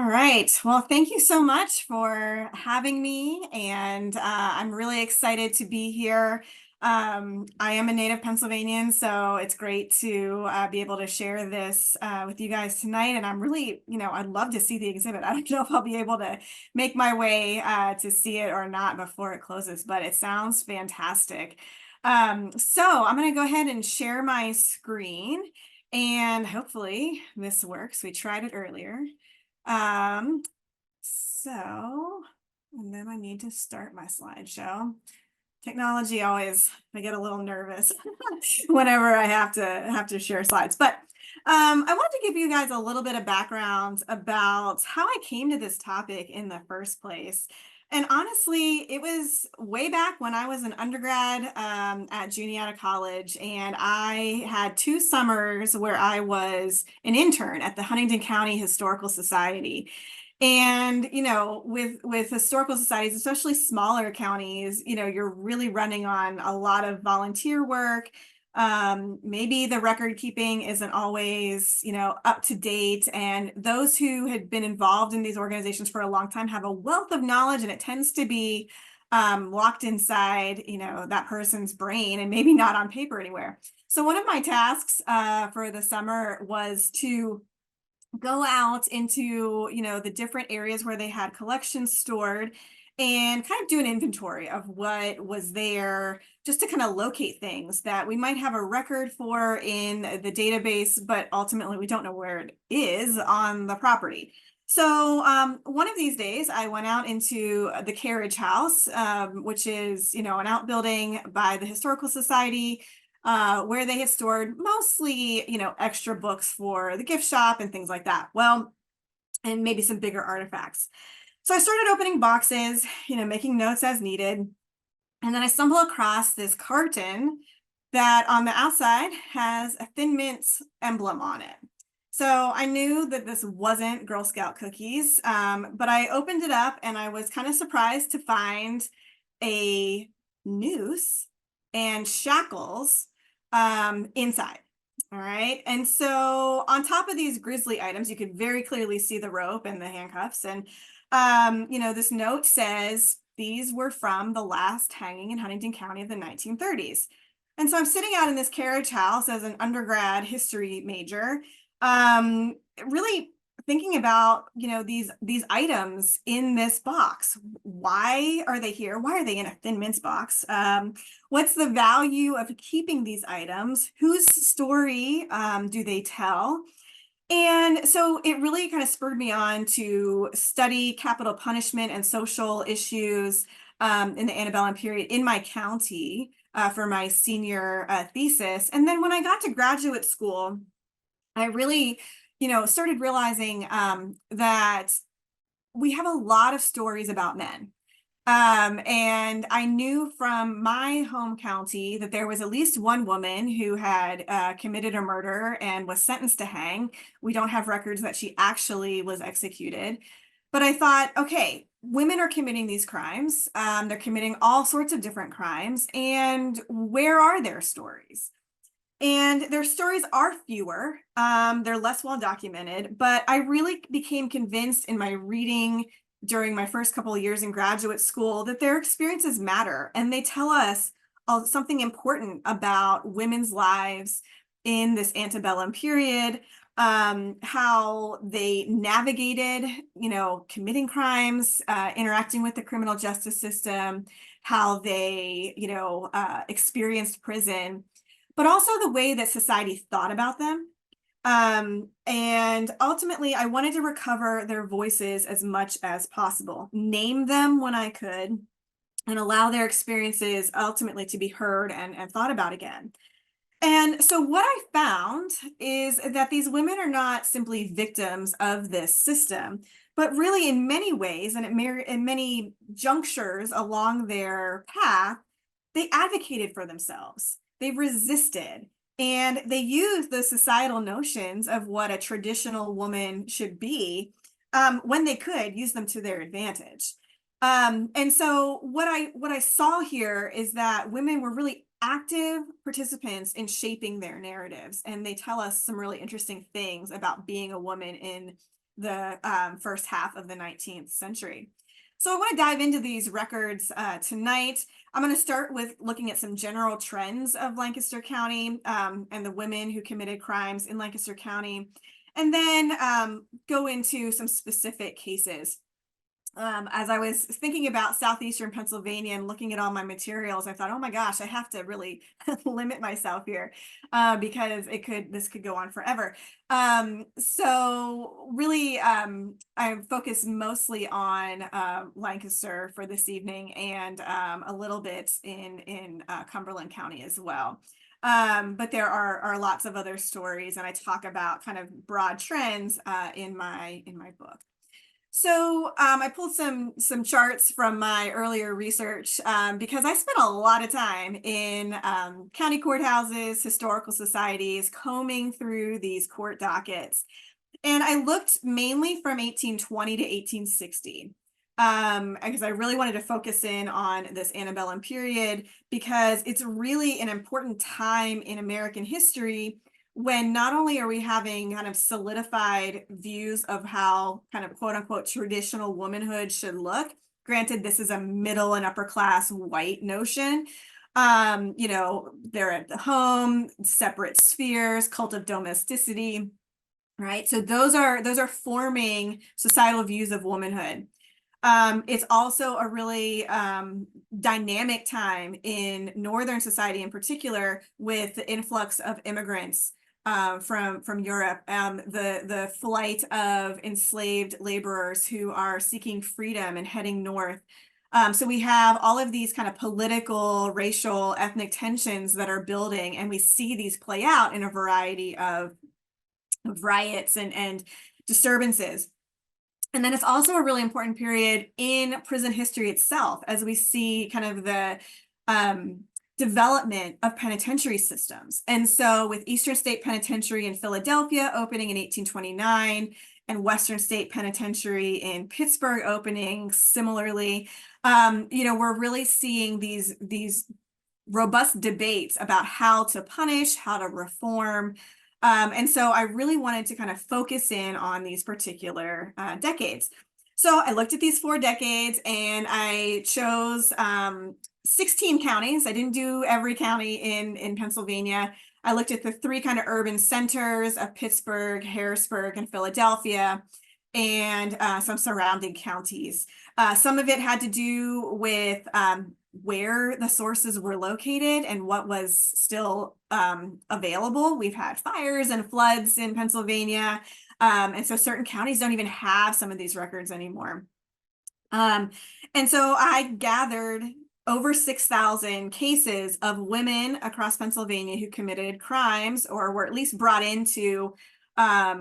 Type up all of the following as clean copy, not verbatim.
right. Well, thank you so much for having me, and I'm really excited to be here. I am a native Pennsylvanian, so it's great to be able to share this with you guys tonight. And I'm really, I'd love to see the exhibit. I don't know if I'll be able to make my way to see it or not before it closes, but it sounds fantastic. So I'm going to go ahead and share my screen, and hopefully this works. We tried it earlier. Um, and then I need to start my slideshow. Technology always, I get a little nervous whenever I have to share slides. But I want to give you guys a little bit of background about how I came to this topic in the first place. And honestly, it was way back when I was an undergrad at Juniata College, and I had 2 summers where I was an intern at the Huntington County Historical Society. And, with historical societies, especially smaller counties, you're really running on a lot of volunteer work. Maybe the record keeping isn't always, up to date. And those who had been involved in these organizations for a long time have a wealth of knowledge, and it tends to be locked inside, that person's brain and maybe not on paper anywhere. So one of my tasks for the summer was to go out into, the different areas where they had collections stored and kind of do an inventory of what was there, just to kind of locate things that we might have a record for in the database, but ultimately we don't know where it is on the property. So one of these days I went out into the carriage house, which is, an outbuilding by the Historical Society, where they had stored mostly, extra books for the gift shop and things like that. Well, and maybe some bigger artifacts. So I started opening boxes, making notes as needed. And then I stumbled across this carton that on the outside has a Thin Mints emblem on it. So I knew that this wasn't Girl Scout cookies, but I opened it up and I was kind of surprised to find a noose and shackles inside. All right. And so on top of these grisly items, you could very clearly see the rope and the handcuffs. And, this note says these were from the last hanging in Huntington County of the 1930s. And so I'm sitting out in this carriage house as an undergrad history major, really thinking about, these items in this box. Why are they here? Why are they in a Thin Mints box? What's the value of keeping these items? Whose story do they tell? And so it really kind of spurred me on to study capital punishment and social issues in the antebellum period in my county for my senior thesis. And then when I got to graduate school, I really, started realizing that we have a lot of stories about men. And I knew from my home county that there was at least one woman who had committed a murder and was sentenced to hang. We don't have records that she actually was executed. But I thought, okay, women are committing these crimes. They're committing all sorts of different crimes. And where are their stories? And their stories are fewer. They're less well documented, but I really became convinced in my reading during my first couple of years in graduate school that their experiences matter, and they tell us something important about women's lives in this antebellum period, how they navigated, committing crimes, interacting with the criminal justice system, how they, experienced prison, but also the way that society thought about them. And ultimately, I wanted to recover their voices as much as possible, name them when I could, and allow their experiences ultimately to be heard and thought about again. And so what I found is that these women are not simply victims of this system, but really in many ways, and in many junctures along their path, they advocated for themselves. They resisted, and they used the societal notions of what a traditional woman should be, when they could use them to their advantage. And so what I saw here is that women were really active participants in shaping their narratives, and they tell us some really interesting things about being a woman in the first half of the 19th century. So I want to dive into these records tonight. I'm going to start with looking at some general trends of Lancaster County and the women who committed crimes in Lancaster County, and then go into some specific cases. As I was thinking about southeastern Pennsylvania and looking at all my materials, I thought, oh my gosh, I have to really limit myself here because this could go on forever. So really, I focus mostly on Lancaster for this evening and a little bit in Cumberland County as well. But there are lots of other stories, and I talk about kind of broad trends in my book. So I pulled some charts from my earlier research because I spent a lot of time in county courthouses, historical societies, combing through these court dockets. And I looked mainly from 1820 to 1860 because I really wanted to focus in on this antebellum period because it's really an important time in American history when not only are we having kind of solidified views of how kind of quote unquote traditional womanhood should look. Granted, this is a middle and upper class white notion. You know, they're at the home, separate spheres, cult of domesticity, right? So those are forming societal views of womanhood. It's also a really dynamic time in Northern society in particular with the influx of immigrants from Europe, the flight of enslaved laborers who are seeking freedom and heading north. So we have all of these kind of political, racial, ethnic tensions that are building, and we see these play out in a variety of riots and disturbances. And then it's also a really important period in prison history itself, as we see kind of the development of penitentiary systems. And so with Eastern State Penitentiary in Philadelphia opening in 1829 and Western State Penitentiary in Pittsburgh opening similarly, you know, we're really seeing these robust debates about how to punish, how to reform. And so I really wanted to kind of focus in on these particular decades. So I looked at these 4 decades and I chose 16 counties. I didn't do every county in Pennsylvania. I looked at the 3 kind of urban centers of Pittsburgh, Harrisburg, and Philadelphia, and some surrounding counties. Some of it had to do with where the sources were located and what was still available. We've had fires and floods in Pennsylvania. And so certain counties don't even have some of these records anymore. And so I gathered over 6,000 cases of women across Pennsylvania who committed crimes or were at least brought into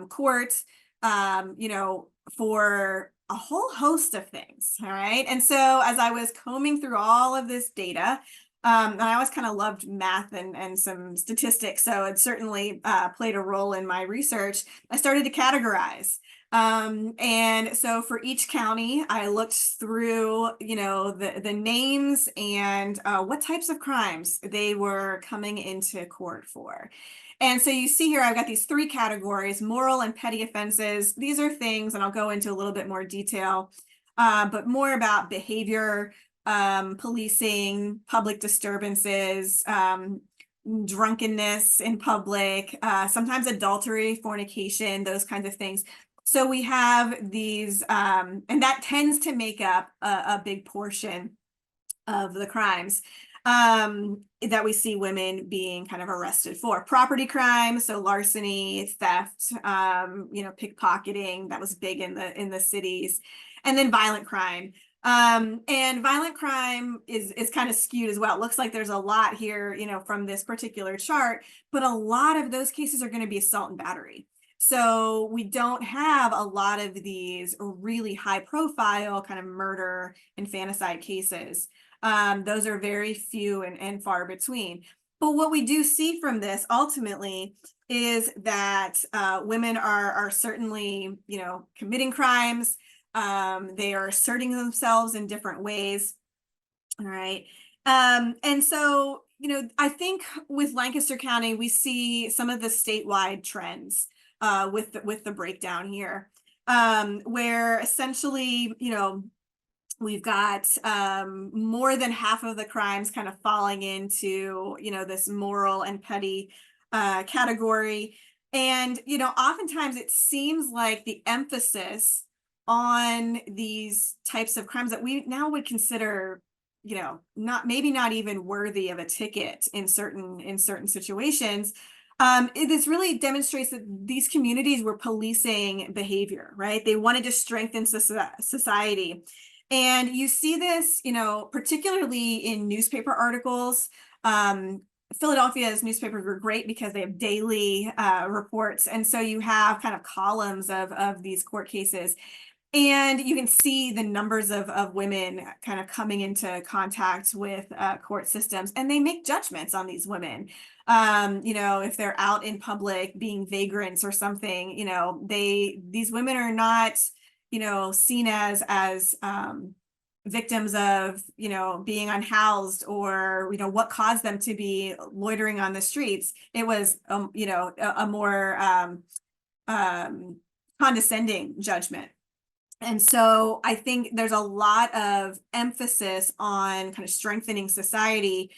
court, you know, for a whole host of things. All right. And so as I was combing through all of this data, and I always kind of loved math and some statistics, so it certainly played a role in my research. I started to categorize. And so for each county, I looked through, you know, the names and what types of crimes they were coming into court for. And so you see here, I've got these 3 categories: moral and petty offenses. These are things, and I'll go into a little bit more detail, but more about behavior, policing, public disturbances, drunkenness in public, sometimes adultery, fornication, those kinds of things. So we have these, and that tends to make up a big portion of the crimes that we see women being kind of arrested for. Property crimes, so larceny, theft, you know, pickpocketing, that was big in the cities, and then violent crime. And violent crime is kind of skewed as well. It looks like there's a lot here, you know, from this particular chart, but a lot of those cases are going to be assault and battery. So we don't have a lot of these really high profile kind of murder and infanticide cases. Those are very few and far between. But what we do see from this ultimately is that women are certainly, you know, committing crimes. They are asserting themselves in different ways. All right. And so, you know, I think with Lancaster County, we see some of the statewide trends with the breakdown here. where essentially, we've got more than half of the crimes kind of falling into, this moral and petty category. And, oftentimes it seems like the emphasis on these types of crimes that we now would consider, not even worthy of a ticket in certain situations. This really demonstrates that these communities were policing behavior, right? They wanted to strengthen society. And you see this, particularly in newspaper articles. Philadelphia's newspapers were great because they have daily reports. And so you have kind of columns of these court cases. And you can see the numbers of women kind of coming into contact with court systems, and they make judgments on these women. If they're out in public being vagrants or something, these women are not, seen as victims of, being unhoused or, what caused them to be loitering on the streets. It was, a more condescending judgment. And so I think there's a lot of emphasis on kind of strengthening society,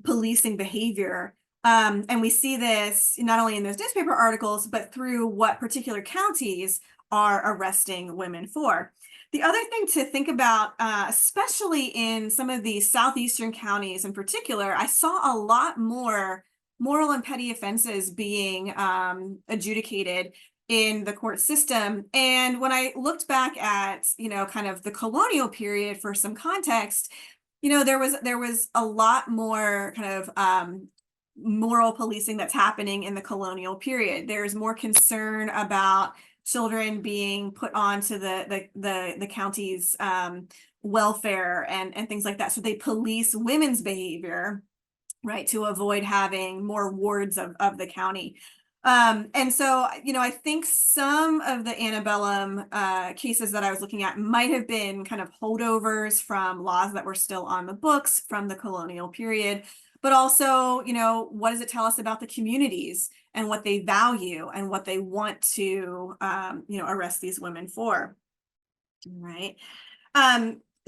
policing behavior. And we see this not only in those newspaper articles, but through what particular counties are arresting women for. The other thing to think about, especially in some of these southeastern counties in particular, I saw a lot more moral and petty offenses being adjudicated in the court system. And when I looked back at, kind of the colonial period for some context, there was a lot more kind of moral policing that's happening in the colonial period. There's more concern about children being put onto the county's welfare and things like that. So they police women's behavior, right, to avoid having more wards of the county. And so, I think some of the antebellum cases that I was looking at might have been kind of holdovers from laws that were still on the books from the colonial period, but also, what does it tell us about the communities and what they value and what they want to, arrest these women for, right?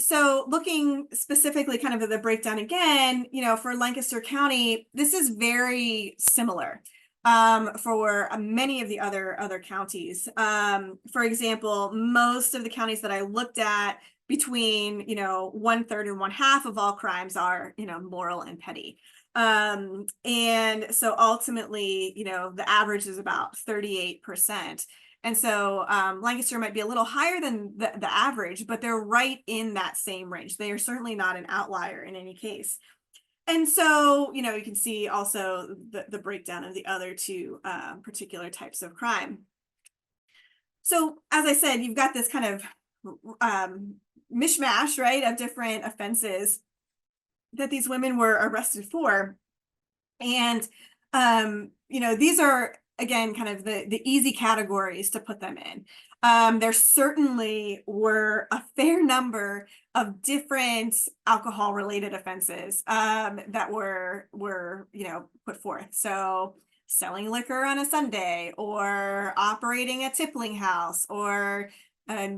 So looking specifically kind of at the breakdown again, for Lancaster County, this is very similar for many of the other counties. For example, most of the counties that I looked at, between 1/3 and 1/2 of all crimes are moral and petty. And so ultimately, the average is about 38%. And so Lancaster might be a little higher than the average, but they're right in that same range. They are certainly not an outlier in any case. And so, you can see also the breakdown of the other two particular types of crime. So as I said, you've got this kind of mishmash, right, of different offenses that these women were arrested for. And, these are, again, kind of the easy categories to put them in. There certainly were a fair number of different alcohol-related offenses that were put forth. So selling liquor on a Sunday, or operating a tippling house, or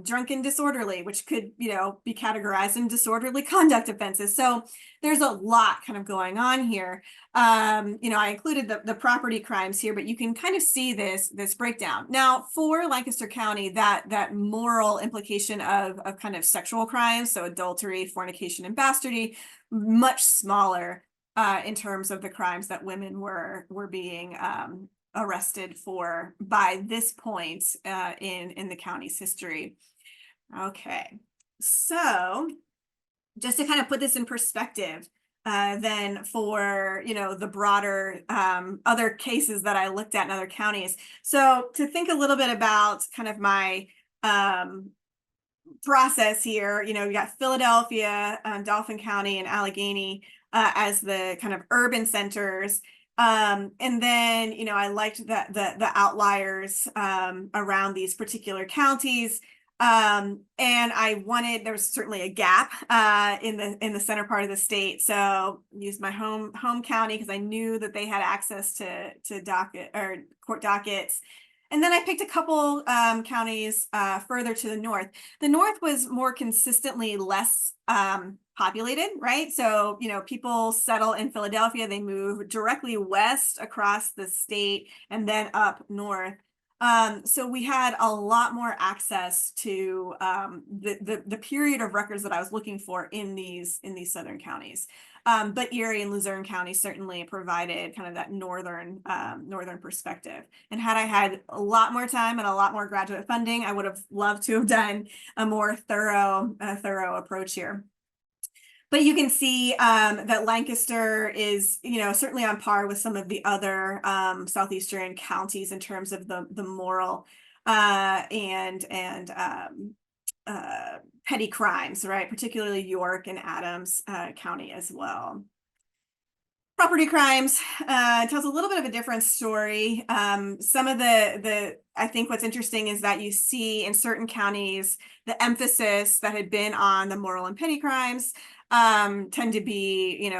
drunken disorderly, which could be categorized in disorderly conduct offenses. So there's a lot kind of going on here. I included the property crimes here, but you can kind of see this breakdown. Now, for Lancaster County, that moral implication of kind of sexual crimes, so adultery, fornication, and bastardy, much smaller in terms of the crimes that women were being arrested for by this point in the county's history. Okay, so just to kind of put this in perspective, then for the broader other cases that I looked at in other counties. So to think a little bit about kind of my process here, we got Philadelphia, Dauphin County, and Allegheny as the kind of urban centers. And then, I liked the outliers around these particular counties. And I wanted, there was certainly a gap in the center part of the state. So used my home county because I knew that they had access to docket or court dockets. And then I picked a couple counties further to the north. The north was more consistently less populated, right? So, people settle in Philadelphia, they move directly west across the state and then up north. So we had a lot more access to the period of records that I was looking for in these southern counties. But Erie and Luzerne County certainly provided kind of that northern perspective. And had I had a lot more time and a lot more graduate funding, I would have loved to have done a more thorough approach here. But you can see that Lancaster is, certainly on par with some of the other southeastern counties in terms of the moral and petty crimes, right? Particularly York and Adams County as well. Property crimes tells a little bit of a different story. Some of I think what's interesting is that you see in certain counties, the emphasis that had been on the moral and petty crimes tend to be,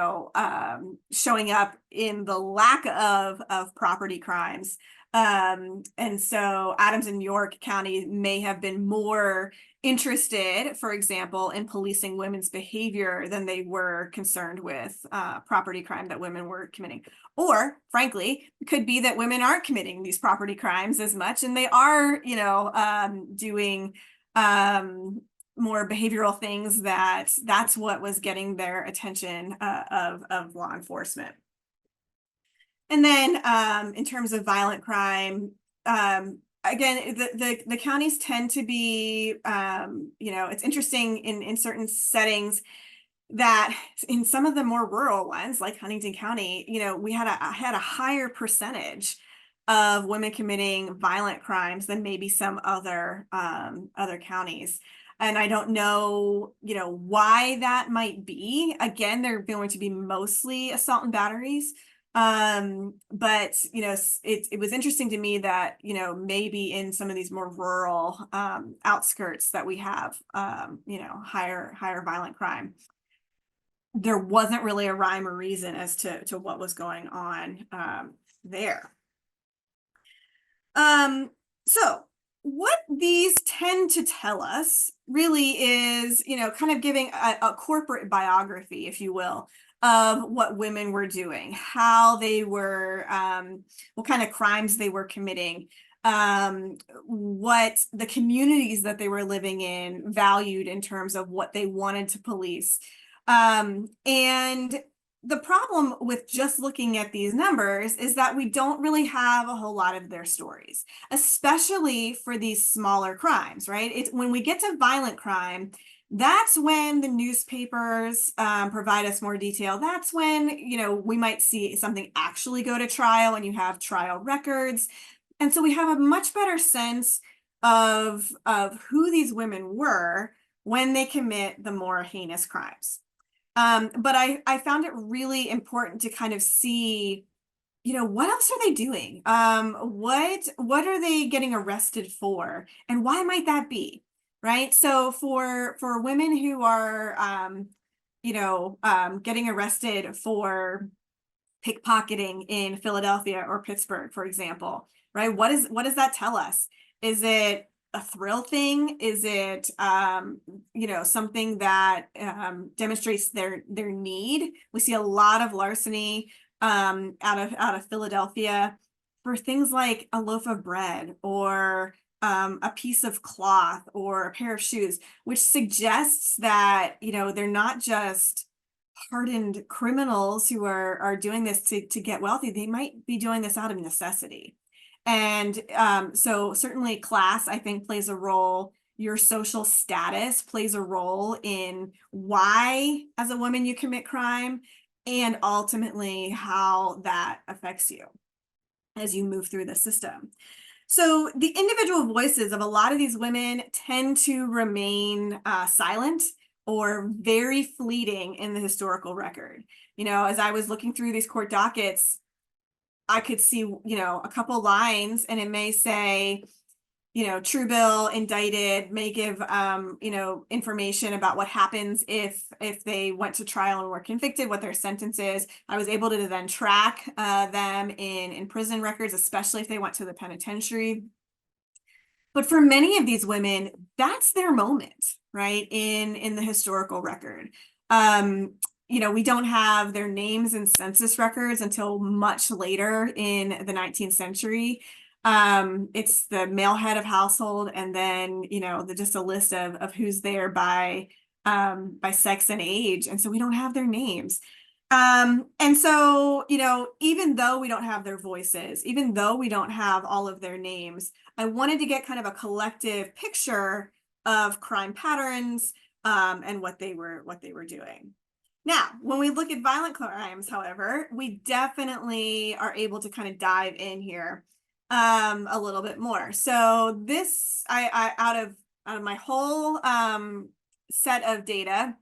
showing up in the lack of property crimes. And so Adams and York County may have been more interested, for example, in policing women's behavior than they were concerned with property crime that women were committing. Or, frankly, it could be that women aren't committing these property crimes as much, and they are, doing more behavioral things that's what was getting their attention of law enforcement. And then in terms of violent crime, again, the counties tend to be, it's interesting in certain settings that in some of the more rural ones, like Huntington County, we had a higher percentage of women committing violent crimes than maybe some other counties. And I don't know, why that might be. Again, they're going to be mostly assault and batteries. But it was interesting to me that maybe in some of these more rural outskirts that we have higher violent crime, there wasn't really a rhyme or reason as to what was going on there. So what these tend to tell us really is, kind of giving a corporate biography, if you will, of what women were doing, how they were, what kind of crimes they were committing, what the communities that they were living in valued in terms of what they wanted to police. And the problem with just looking at these numbers is that we don't really have a whole lot of their stories, especially for these smaller crimes, right? It's when we get to violent crime, that's when the newspapers provide us more detail. That's when, we might see something actually go to trial and you have trial records. And so we have a much better sense of who these women were when they commit the more heinous crimes. But I found it really important to kind of see, what else are they doing? What are they getting arrested for? And why might that be? Right. So for women who are, getting arrested for pickpocketing in Philadelphia or Pittsburgh, for example, right? What does that tell us? Is it a thrill thing? Is it, something that demonstrates their need? We see a lot of larceny out of Philadelphia for things like a loaf of bread or a piece of cloth or a pair of shoes, which suggests that, they're not just hardened criminals who are doing this to get wealthy. They might be doing this out of necessity. And so certainly class, I think, plays a role. Your social status plays a role in why, as a woman, you commit crime, and ultimately how that affects you as you move through the system. So the individual voices of a lot of these women tend to remain silent or very fleeting in the historical record. As I was looking through these court dockets, I could see, a couple lines and it may say, Truebill indicted, may give, information about what happens if they went to trial and were convicted, what their sentence is. I was able to then track them in prison records, especially if they went to the penitentiary. But for many of these women, that's their moment, right, in the historical record. We don't have their names in census records until much later in the 19th century. It's the male head of household, and then just a list of who's there by sex and age, and so we don't have their names. And so even though we don't have their voices, even though we don't have all of their names, I wanted to get kind of a collective picture of crime patterns and what they were doing. Now, when we look at violent crimes, however, we definitely are able to kind of dive in here a little bit more. So this, I out of my whole set of data,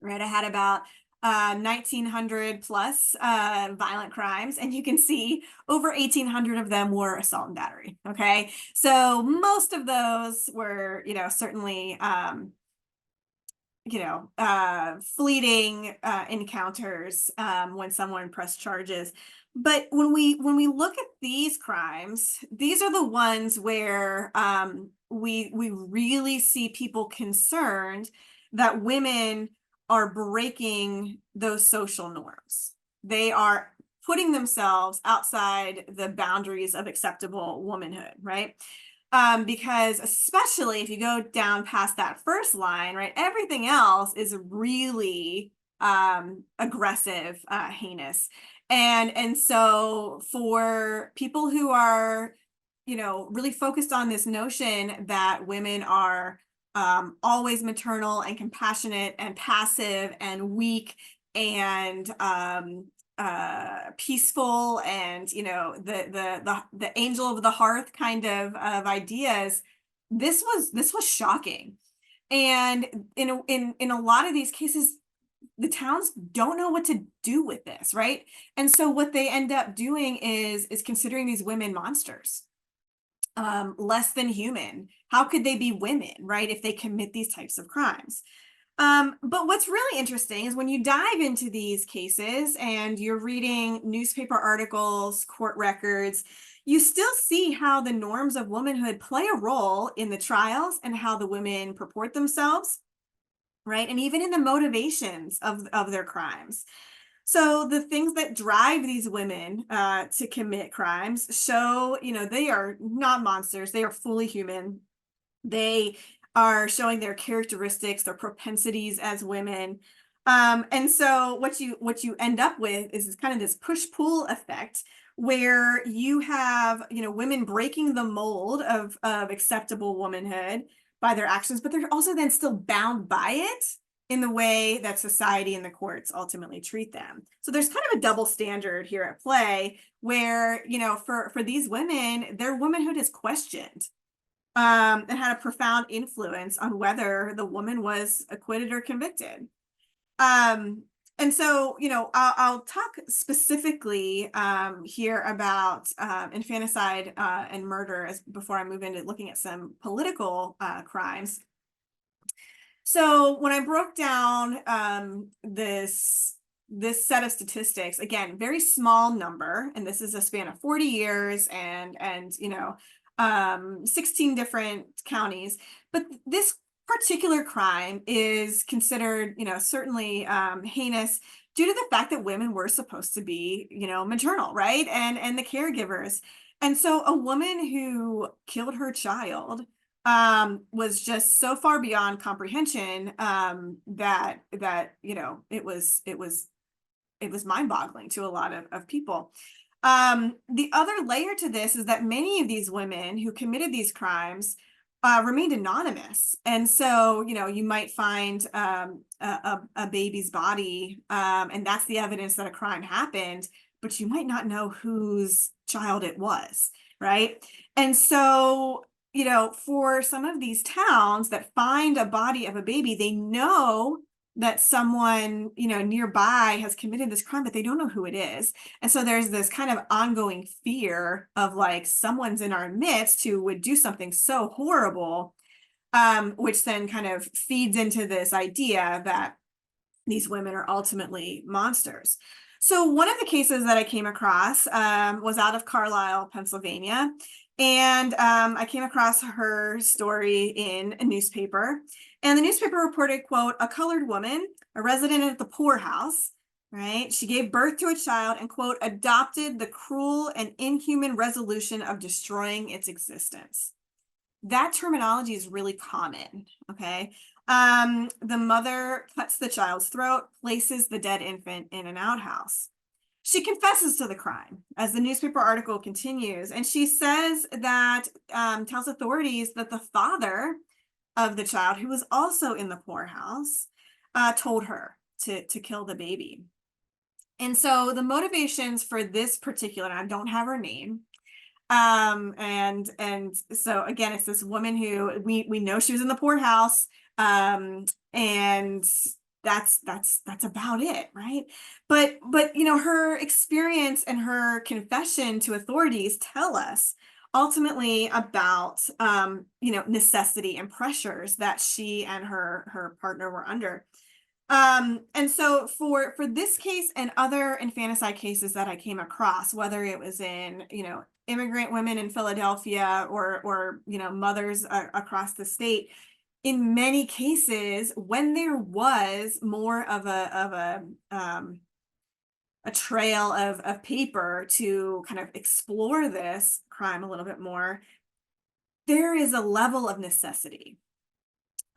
right, I had about 1900 plus violent crimes, and you can see over 1800 of them were assault and battery. Okay, so most of those were certainly fleeting encounters when someone pressed charges. But when we look at these crimes, these are the ones where we really see people concerned that women are breaking those social norms. They are putting themselves outside the boundaries of acceptable womanhood, right? Because especially if you go down past that first line, right, everything else is really aggressive, heinous. And so for people who are, really focused on this notion that women are always maternal and compassionate and passive and weak and peaceful and the angel of the hearth kind of ideas, this was shocking. And in a lot of these cases, the towns don't know what to do with this, right? And so what they end up doing is considering these women monsters, less than human. How could they be women, right, if they commit these types of crimes? But what's really interesting is when you dive into these cases and you're reading newspaper articles, court records, you still see how the norms of womanhood play a role in the trials and how the women purport themselves, right? And even in the motivations of their crimes. So the things that drive these women to commit crimes show, they are not monsters. They are fully human. They are showing their characteristics, their propensities as women. And so what you end up with is kind of this push-pull effect where you have, women breaking the mold of acceptable womanhood by their actions, but they're also then still bound by it in the way that society and the courts ultimately treat them. So there's kind of a double standard here at play where, for these women, their womanhood is questioned. And had a profound influence on whether the woman was acquitted or convicted. And so, I'll talk specifically here about infanticide and murder before I move into looking at some political crimes. So when I broke down this set of statistics, again, very small number, and this is a span of 40 years and 16 different counties, but this particular crime is considered, certainly heinous due to the fact that women were supposed to be, maternal, right? And the caregivers. And so a woman who killed her child was just so far beyond comprehension that it was mind-boggling to a lot of people. The other layer to this is that many of these women who committed these crimes remained anonymous. And so, you might find a baby's body, and that's the evidence that a crime happened, but you might not know whose child it was, right? And so, for some of these towns that find a body of a baby, they know that someone, nearby has committed this crime, but they don't know who it is. And so there's this kind of ongoing fear of like someone's in our midst who would do something so horrible, which then kind of feeds into this idea that these women are ultimately monsters. So one of the cases that I came across was out of Carlisle, Pennsylvania. And I came across her story in a newspaper. And the newspaper reported, quote, a colored woman, a resident at the poorhouse, right? She gave birth to a child and, quote, adopted the cruel and inhuman resolution of destroying its existence. That terminology is really common, okay? The mother cuts the child's throat, places the dead infant in an outhouse. She confesses to the crime, as the newspaper article continues, and she says that, tells authorities that the father of the child, who was also in the poorhouse, told her to kill the baby. And so the motivations for this particular, and I don't have her name, and so again, it's this woman who we know she was in the poorhouse, and that's about it, right? But her experience and her confession to authorities tell us ultimately about necessity and pressures that she and her partner were under. And so for this case and other infanticide cases that I came across, whether it was in, immigrant women in Philadelphia or mothers across the state, in many cases, when there was more of a trail of paper to kind of explore this crime a little bit more, there is a level of necessity.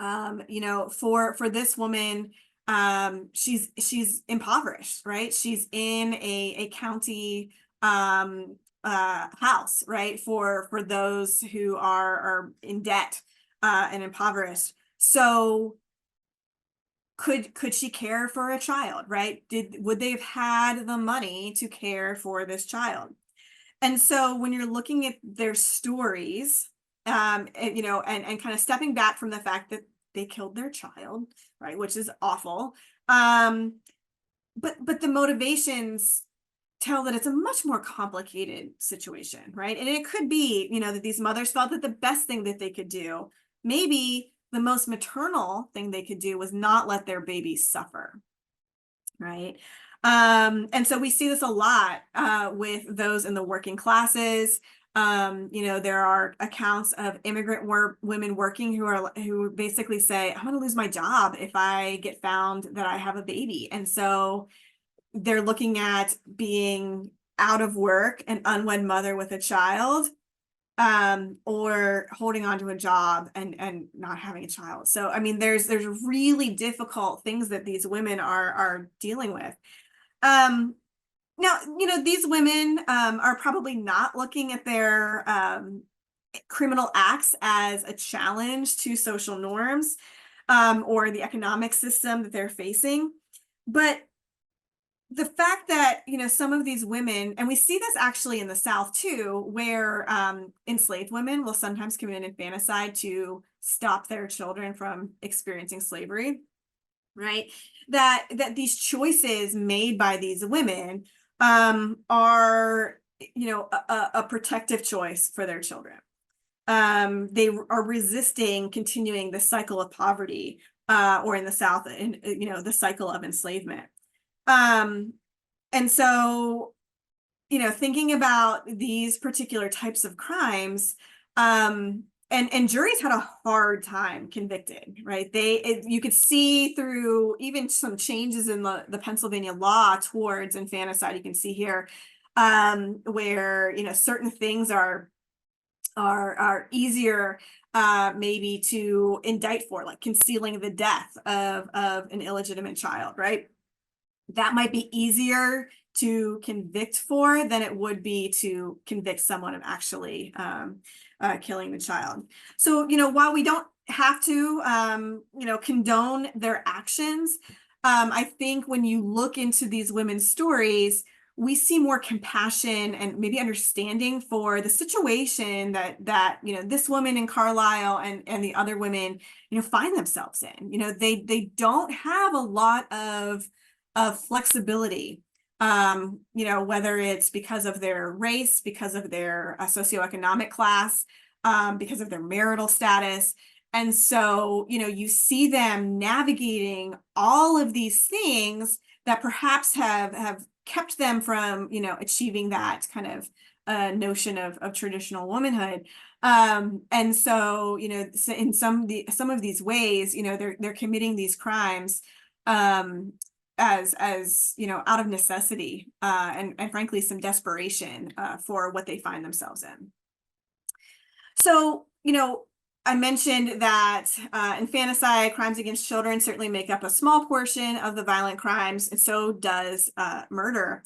For this woman, she's impoverished, right? She's in a county house, right? For those who are in debt and impoverished. So could she care for a child, right? Would they have had the money to care for this child? And so when you're looking at their stories, and kind of stepping back from the fact that they killed their child, right, which is awful, but the motivations tell that it's a much more complicated situation, right? And it could be, that these mothers felt that the best thing that they could do, maybe the most maternal thing they could do, was not let their baby suffer, right? And so we see this a lot with those in the working classes. There are accounts of immigrant women working who basically say, I'm going to lose my job if I get found that I have a baby. And so they're looking at being out of work, an unwed mother with a child, or holding on to a job and not having a child. So, I mean, there's really difficult things that these women are dealing with. Now, these women are probably not looking at their criminal acts as a challenge to social norms or the economic system that they're facing. But the fact that, some of these women, and we see this actually in the South too, where enslaved women will sometimes commit infanticide to stop their children from experiencing slavery, right? That these choices made by these women are, a protective choice for their children. They are resisting continuing the cycle of poverty, or in the South, the cycle of enslavement. And so, thinking about these particular types of crimes, and juries had a hard time convicting, right? You could see through even some changes in the Pennsylvania law towards infanticide. You can see here where certain things are easier maybe to indict for, like concealing the death of an illegitimate child, right? That might be easier to convict for than it would be to convict someone of actually killing the child. So, while we don't have to, condone their actions, I think when you look into these women's stories, we see more compassion and maybe understanding for the situation that this woman in Carlisle and the other women find themselves in. They don't have a lot of flexibility, whether it's because of their race, because of their socioeconomic class, because of their marital status. And so, you see them navigating all of these things that perhaps have kept them from, achieving that kind of notion of traditional womanhood. And so, in some of these ways, they're committing these crimes as out of necessity and frankly some desperation for what they find themselves in. So, I mentioned that infanticide, crimes against children certainly make up a small portion of the violent crimes, and so does murder.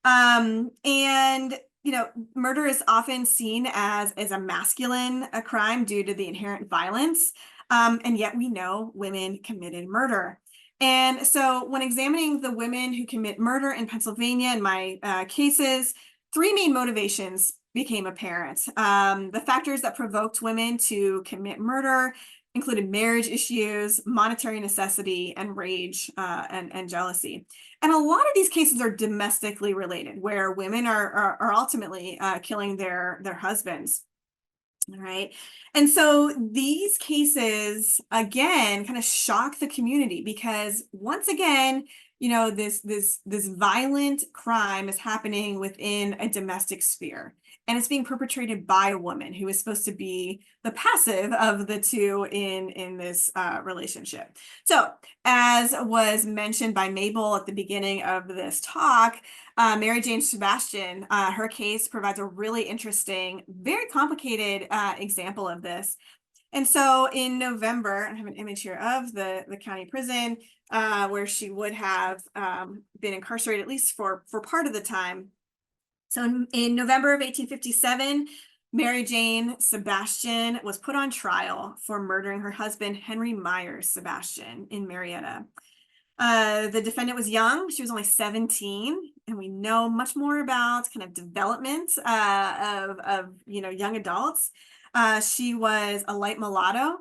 And murder is often seen as a masculine crime due to the inherent violence, and yet we know women committed murder. And so when examining the women who commit murder in Pennsylvania in my cases, three main motivations became apparent. The factors that provoked women to commit murder included marriage issues, monetary necessity, and rage and jealousy. And a lot of these cases are domestically related, where women are ultimately killing their husbands. All right. And so these cases, again, kind of shock the community because once again, this violent crime is happening within a domestic sphere. And it's being perpetrated by a woman who is supposed to be the passive of the two in this relationship. So, as was mentioned by Mabel at the beginning of this talk, Mary Jane Sebastian, her case provides a really interesting, very complicated example of this. And so in November, I have an image here of the county prison where she would have been incarcerated, at least for part of the time. So in November of 1857, Mary Jane Sebastian was put on trial for murdering her husband, Henry Myers Sebastian, in Marietta. The defendant was young. She was only 17, and we know much more about kind of development of young adults. She was a light mulatto,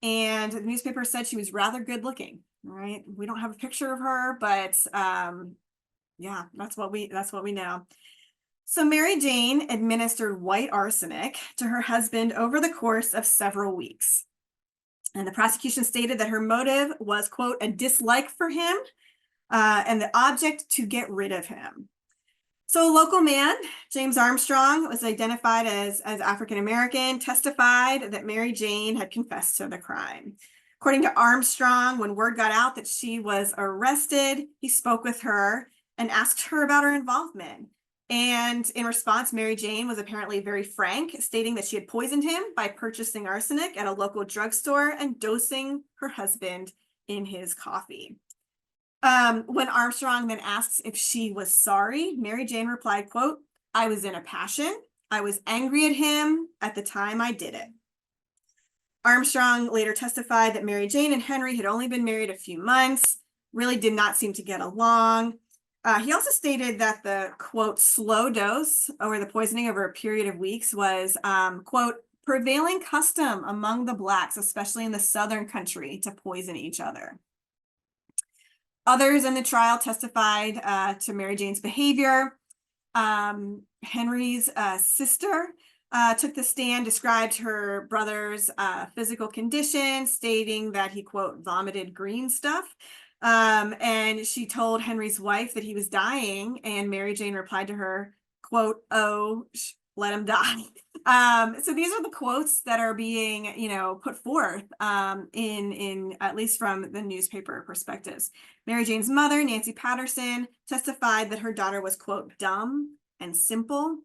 and the newspaper said she was rather good looking. Right? We don't have a picture of her, but yeah, that's what we know. So Mary Jane administered white arsenic to her husband over the course of several weeks. And the prosecution stated that her motive was, quote, a dislike for him and the object to get rid of him. So a local man, James Armstrong, was identified as African-American, testified that Mary Jane had confessed to the crime. According to Armstrong, when word got out that she was arrested, he spoke with her and asked her about her involvement. And in response, Mary Jane was apparently very frank, stating that she had poisoned him by purchasing arsenic at a local drugstore and dosing her husband in his coffee. When Armstrong then asks if she was sorry, Mary Jane replied, quote, I was in a passion. I was angry at him at the time I did it. Armstrong later testified that Mary Jane and Henry had only been married a few months, really did not seem to get along. He also stated that the, quote, slow dose or the poisoning over a period of weeks was, quote, prevailing custom among the Blacks, especially in the Southern country, to poison each other. Others in the trial testified to Mary Jane's behavior. Henry's sister took the stand, described her brother's physical condition, stating that he, quote, vomited green stuff. And she told Henry's wife that he was dying, and Mary Jane replied to her, quote, oh, let him die. So these are the quotes that are being, put forth in at least from the newspaper perspectives. Mary Jane's mother, Nancy Patterson, testified that her daughter was, quote, dumb and simple,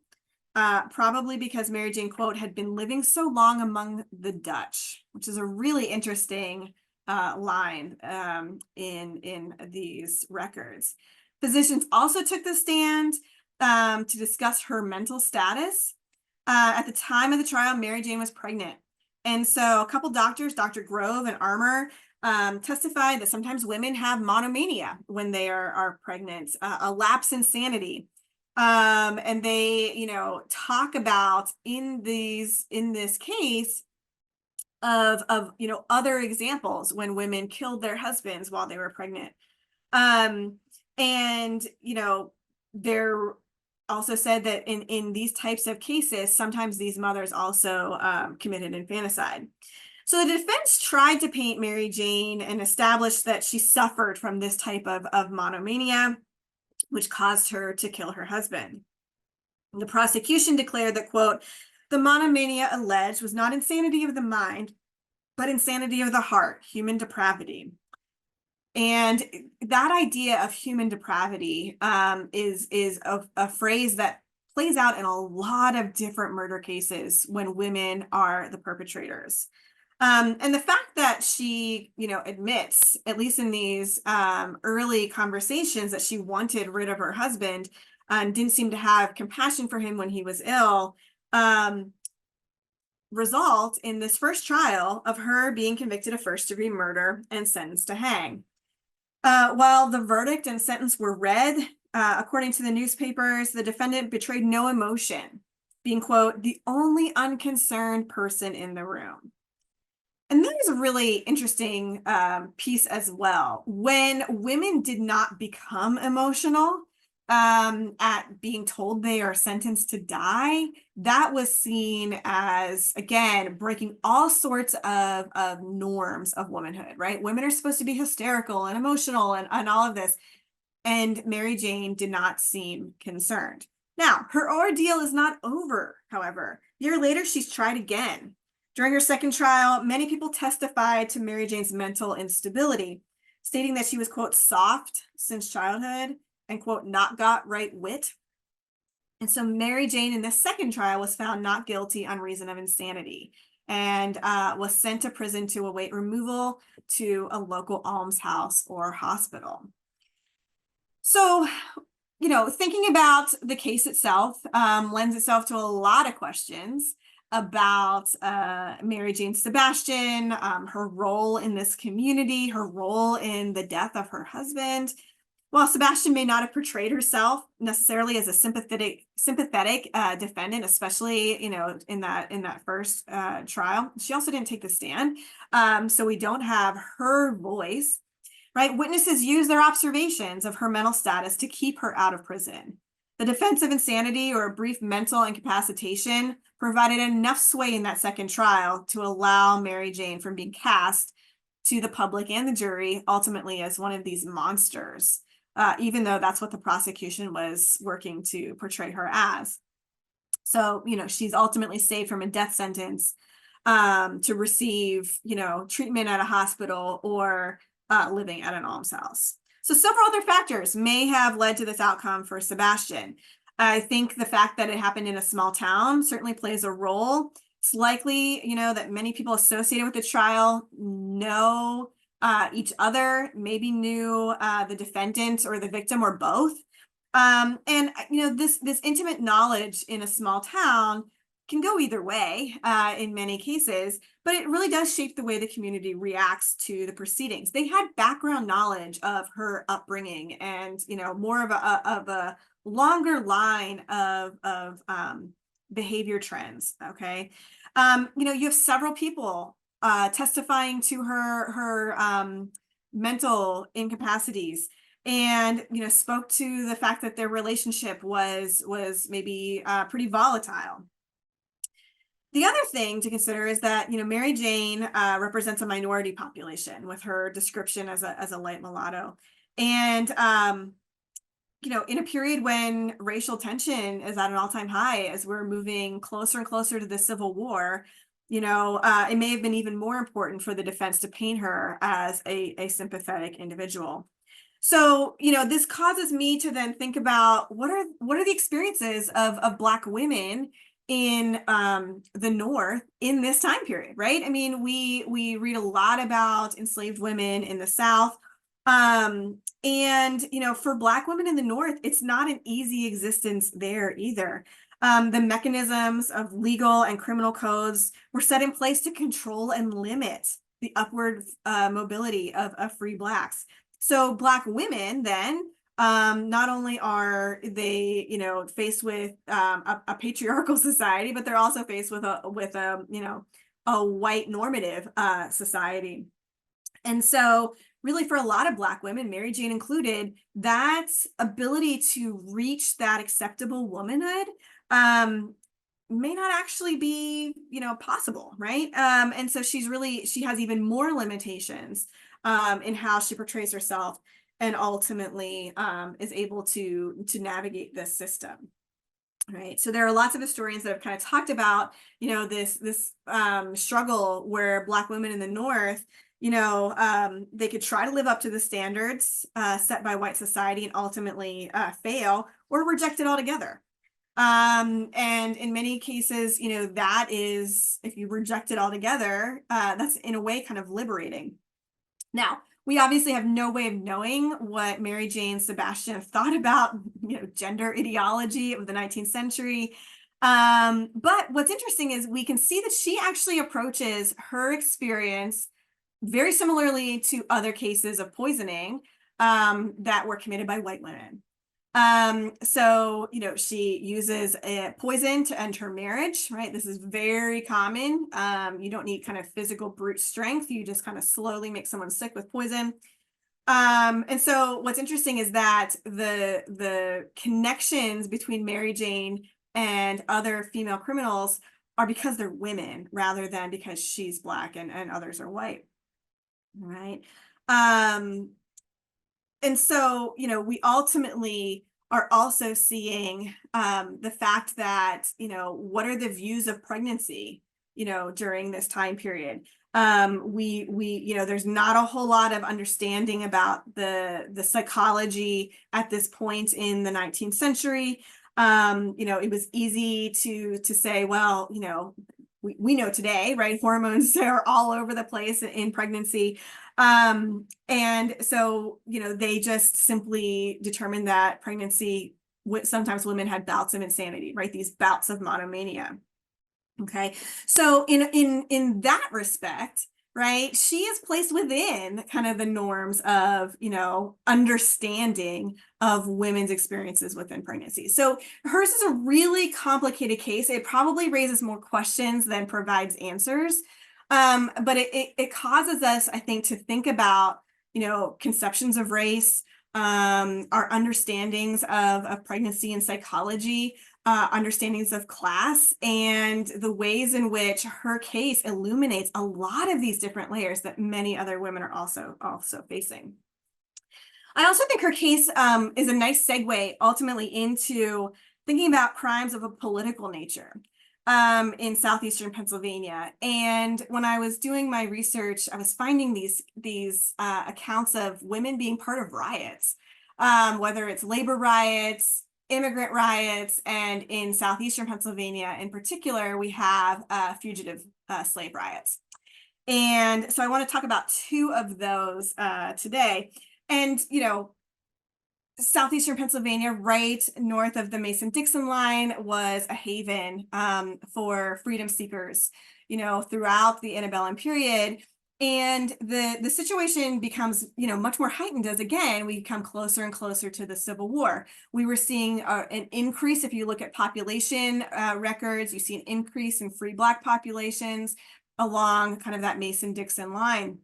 probably because Mary Jane, quote, had been living so long among the Dutch, which is a really interesting line in these records. Physicians also took the stand to discuss her mental status. At the time of the trial, Mary Jane was pregnant. And so a couple doctors, Dr. Grove and Armour, testified that sometimes women have monomania when they are pregnant, a lapse in sanity. And they, talk about in this case of other examples when women killed their husbands while they were pregnant. Um, and they're also said that in these types of cases, sometimes these mothers also committed infanticide. So the defense tried to paint Mary Jane and establish that she suffered from this type of monomania, which caused her to kill her husband. The prosecution declared that, quote, the monomania alleged was not insanity of the mind, but insanity of the heart, human depravity. And that idea of human depravity is a phrase that plays out in a lot of different murder cases when women are the perpetrators. And the fact that she, admits, at least in these early conversations, that she wanted rid of her husband and didn't seem to have compassion for him when he was ill, result in this first trial of her being convicted of first-degree murder and sentenced to hang. While the verdict and sentence were read, according to the newspapers, the defendant betrayed no emotion, being, quote, the only unconcerned person in the room. And that is a really interesting piece as well. When women did not become emotional at being told they are sentenced to die, that was seen as, again, breaking all sorts of norms of womanhood, right? Women are supposed to be hysterical and emotional and all of this. And Mary Jane did not seem concerned. Now, her ordeal is not over, however. A year later, she's tried again. During her second trial, many people testified to Mary Jane's mental instability, stating that she was, quote, soft since childhood and, quote, not got right wit. And so Mary Jane in this second trial was found not guilty on reason of insanity and was sent to prison to await removal to a local almshouse or hospital. So, thinking about the case itself lends itself to a lot of questions about Mary Jane Sebastian, her role in this community, her role in the death of her husband. While Sebastian may not have portrayed herself necessarily as a sympathetic defendant, especially in that first trial, she also didn't take the stand, so we don't have her voice. Right? Witnesses use their observations of her mental status to keep her out of prison. The defense of insanity or a brief mental incapacitation provided enough sway in that second trial to allow Mary Jane from being cast to the public and the jury ultimately as one of these monsters, even though that's what the prosecution was working to portray her as. So, she's ultimately saved from a death sentence to receive, treatment at a hospital or living at an almshouse. So several other factors may have led to this outcome for Sebastian. I think the fact that it happened in a small town certainly plays a role. It's likely, that many people associated with the trial know each other, maybe knew the defendant or the victim or both. And this intimate knowledge in a small town can go either way in many cases, but it really does shape the way the community reacts to the proceedings. They had background knowledge of her upbringing and, more of a longer line of behavior trends. Okay. You have several people testifying to her mental incapacities and, spoke to the fact that their relationship was maybe pretty volatile. The other thing to consider is that, Mary Jane represents a minority population with her description as a light mulatto. And, in a period when racial tension is at an all-time high, as we're moving closer and closer to the Civil War, it may have been even more important for the defense to paint her as a sympathetic individual. So, this causes me to then think about what are the experiences of Black women in the North in this time period, right? I mean, we read a lot about enslaved women in the South. And, for Black women in the North, it's not an easy existence there either. The mechanisms of legal and criminal codes were set in place to control and limit the upward mobility of free Blacks. So Black women then Not only are they, faced with a patriarchal society, but they're also faced with a white normative society. And so really for a lot of Black women, Mary Jane included, that ability to reach that acceptable womanhood may not actually be, possible, right? And so she has even more limitations in how she portrays herself, and ultimately is able to navigate this system. Right. So there are lots of historians that have kind of talked about, this struggle where Black women in the North, they could try to live up to the standards set by white society and ultimately fail or reject it altogether. And in many cases, that is, if you reject it altogether, that's in a way kind of liberating. Now, we obviously have no way of knowing what Mary Jane Sebastian thought about, gender ideology of the 19th century. But what's interesting is we can see that she actually approaches her experience very similarly to other cases of poisoning that were committed by white women. So, she uses a poison to end her marriage, right? This is very common. You don't need kind of physical brute strength. You just kind of slowly make someone sick with poison. And so what's interesting is that the connections between Mary Jane and other female criminals are because they're women rather than because she's Black and others are white, right? And so, we ultimately are also seeing the fact that, what are the views of pregnancy, during this time period? There's not a whole lot of understanding about the psychology at this point in the 19th century. It was easy to say, well, we know today, right? Hormones are all over the place in pregnancy. And so, they just simply determined that pregnancy, sometimes women had bouts of insanity, right? These bouts of monomania. Okay. So in that respect, right, she is placed within kind of the norms of, understanding of women's experiences within pregnancy. So hers is a really complicated case. It probably raises more questions than provides answers. But it causes us, I think, to think about, conceptions of race, our understandings of pregnancy and psychology, understandings of class, and the ways in which her case illuminates a lot of these different layers that many other women are also facing. I also think her case is a nice segue ultimately into thinking about crimes of a political nature in southeastern Pennsylvania. And when I was doing my research, I was finding these accounts of women being part of riots, whether it's labor riots, immigrant riots, and in southeastern Pennsylvania in particular, we have fugitive slave riots. And so I want to talk about two of those today. And, southeastern Pennsylvania, right north of the Mason-Dixon line, was a haven for freedom seekers, throughout the antebellum period. And the situation becomes, much more heightened as, again, we come closer and closer to the Civil War. We were seeing an increase. If you look at population records, you see an increase in free Black populations along kind of that Mason-Dixon line.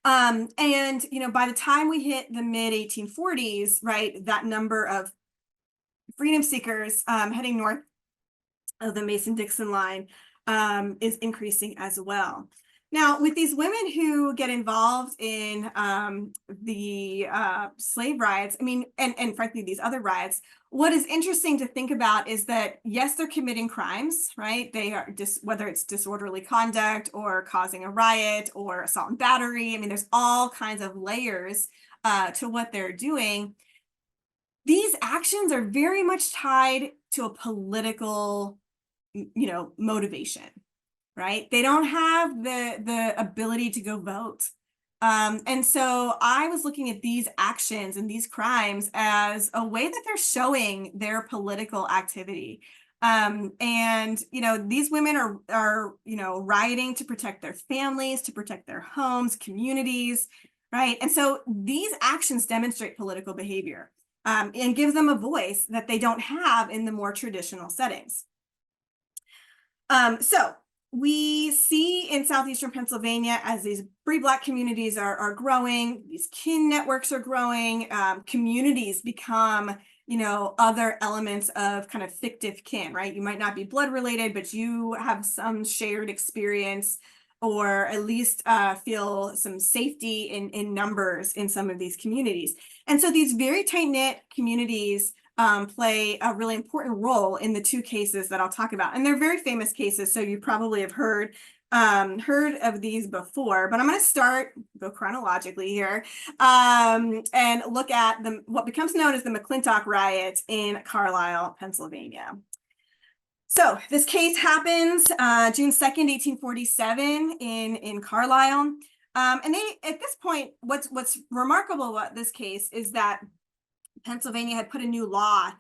And, by the time we hit the mid 1840s, right, that number of freedom seekers heading north of the Mason-Dixon line is increasing as well. Now, with these women who get involved in the slave riots, I mean, and frankly, these other riots, what is interesting to think about is that, yes, they're committing crimes, right? They are whether it's disorderly conduct or causing a riot or assault and battery. I mean, there's all kinds of layers to what they're doing. These actions are very much tied to a political, motivation. Right? They don't have the ability to go vote. And so I was looking at these actions and these crimes as a way that they're showing their political activity. And, these women are rioting to protect their families, to protect their homes, communities. right? And so these actions demonstrate political behavior and give them a voice that they don't have in the more traditional settings. So we see in southeastern Pennsylvania, as these free Black communities are growing, these kin networks are growing, communities become, other elements of kind of fictive kin, right? You might not be blood related, but you have some shared experience, or at least feel some safety in numbers in some of these communities. And so these very tight-knit communities play a really important role in the two cases that I'll talk about. And they're very famous cases, so you probably have heard of these before, but I'm going to go chronologically here, and look at what becomes known as the McClintock riot in Carlisle, Pennsylvania. So this case happens June 2nd, 1847 in Carlisle. And at this point, what's remarkable about this case is that Pennsylvania had put a new law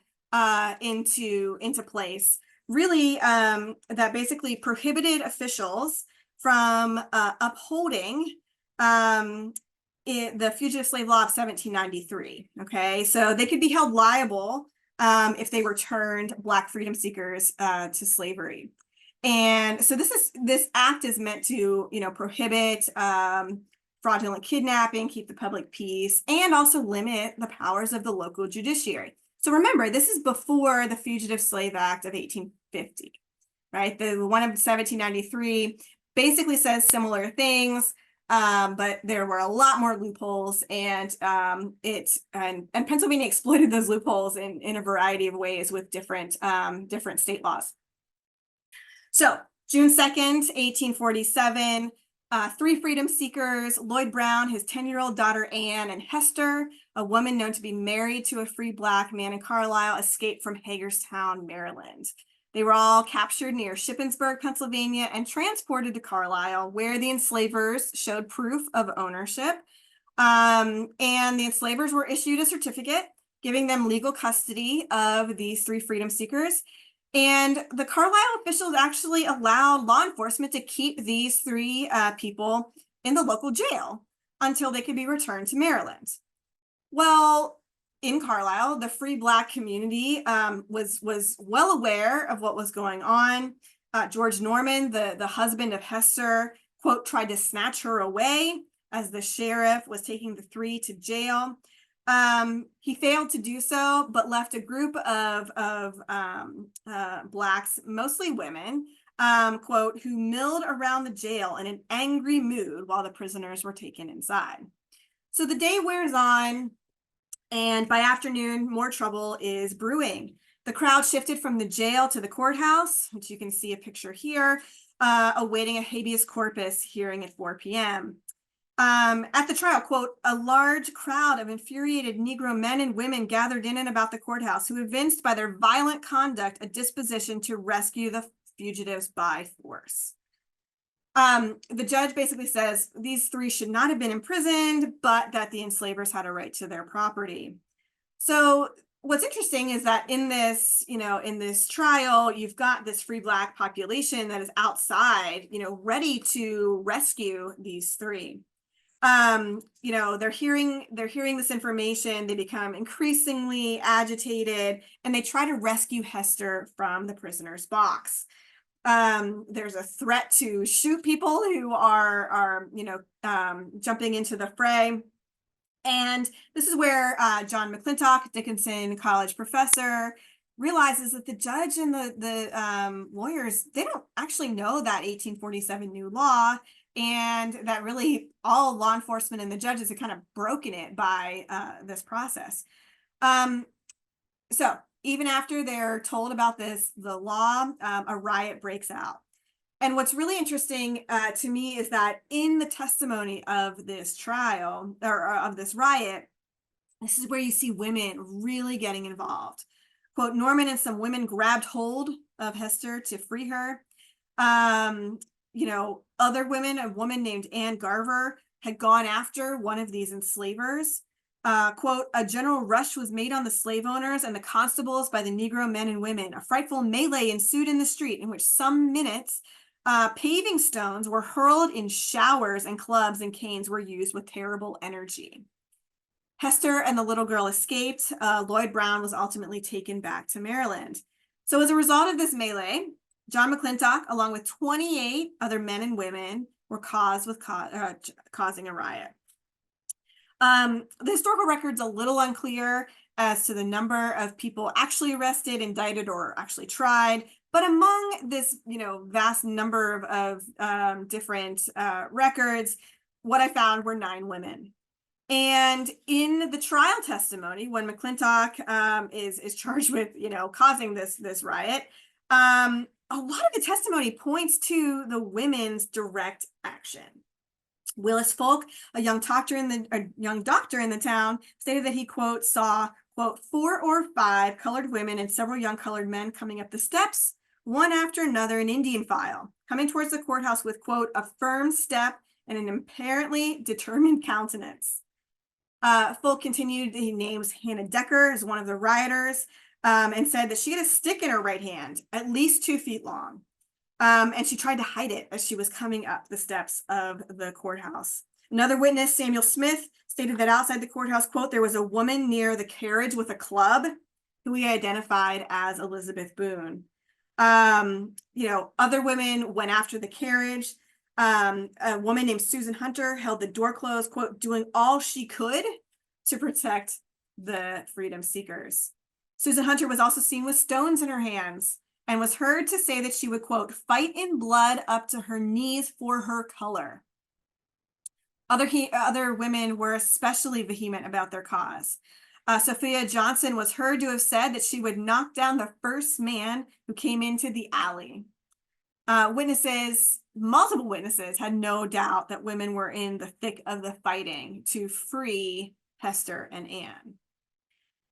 into place, really, that basically prohibited officials from upholding the Fugitive Slave Law of 1793. Okay, so they could be held liable if they returned Black freedom seekers to slavery. And so this act is meant to, prohibit fraudulent kidnapping, keep the public peace, and also limit the powers of the local judiciary. So remember, this is before the Fugitive Slave Act of 1850, right? The one of 1793 basically says similar things, but there were a lot more loopholes, and Pennsylvania exploited those loopholes in a variety of ways with different state laws. So June 2nd, 1847, three freedom seekers, Lloyd Brown, his 10-year-old daughter Anne, and Hester, a woman known to be married to a free Black man in Carlisle, escaped from Hagerstown, Maryland. They were all captured near Shippensburg, Pennsylvania, and transported to Carlisle, where the enslavers showed proof of ownership. And the enslavers were issued a certificate giving them legal custody of these three freedom seekers. And the Carlisle officials actually allowed law enforcement to keep these three people in the local jail until they could be returned to Maryland. Well, in Carlisle, the free Black community was well aware of what was going on. George Norman, the husband of Hester, quote, tried to snatch her away as the sheriff was taking the three to jail. He failed to do so, but left a group of Blacks, mostly women, quote, who milled around the jail in an angry mood while the prisoners were taken inside. So the day wears on, and by afternoon, more trouble is brewing. The crowd shifted from the jail to the courthouse, which you can see a picture here, awaiting a habeas corpus hearing at 4 p.m. At the trial, quote, a large crowd of infuriated Negro men and women gathered in and about the courthouse, who evinced by their violent conduct a disposition to rescue the fugitives by force. The judge basically says these three should not have been imprisoned, but that the enslavers had a right to their property. So what's interesting is that in this, in this trial, you've got this free Black population that is outside, ready to rescue these three. They're hearing this information, they become increasingly agitated, and they try to rescue Hester from the prisoner's box. There's a threat to shoot people who are jumping into the fray. And this is where John McClintock, Dickinson College professor, realizes that the judge and the lawyers, they don't actually know that 1847 new law, and that really all law enforcement and the judges have kind of broken it by this process. So even after they're told about the law, a riot breaks out. And what's really interesting to me is that in the testimony of this trial, or of this riot, this is where you see women really getting involved. Quote, Norman and some women grabbed hold of Hester to free her. Other women, a woman named Anne Garver, had gone after one of these enslavers. Quote, a general rush was made on the slave owners and the constables by the Negro men and women. A frightful melee ensued in the street, in which some minutes Paving stones were hurled in showers, and clubs and canes were used with terrible energy. Hester and the little girl escaped. Lloyd Brown was ultimately taken back to Maryland. So as a result of this melee, John McClintock, along with 28 other men and women, were causing a riot. The historical record's a little unclear as to the number of people actually arrested, indicted, or actually tried. But among this, vast number of different records, what I found were 9 women. And in the trial testimony, when McClintock is charged with, causing this riot, a lot of the testimony points to the women's direct action. Willis Folk, a young doctor in the town, stated that he, quote, saw, quote, 4 or 5 colored women and several young colored men coming up the steps, one after another in Indian file, coming towards the courthouse with, quote, a firm step and an apparently determined countenance. Folk continued, he names Hannah Decker as one of the rioters, and said that she had a stick in her right hand, at least 2 feet long. And she tried to hide it as she was coming up the steps of the courthouse. Another witness, Samuel Smith, stated that outside the courthouse, quote, there was a woman near the carriage with a club who he identified as Elizabeth Boone. Other women went after the carriage. A woman named Susan Hunter held the door closed, quote, doing all she could to protect the freedom seekers. Susan Hunter was also seen with stones in her hands and was heard to say that she would, quote, fight in blood up to her knees for her color. Other women were especially vehement about their cause. Sophia Johnson was heard to have said that she would knock down the first man who came into the alley. Multiple witnesses had no doubt that women were in the thick of the fighting to free Hester and Anne.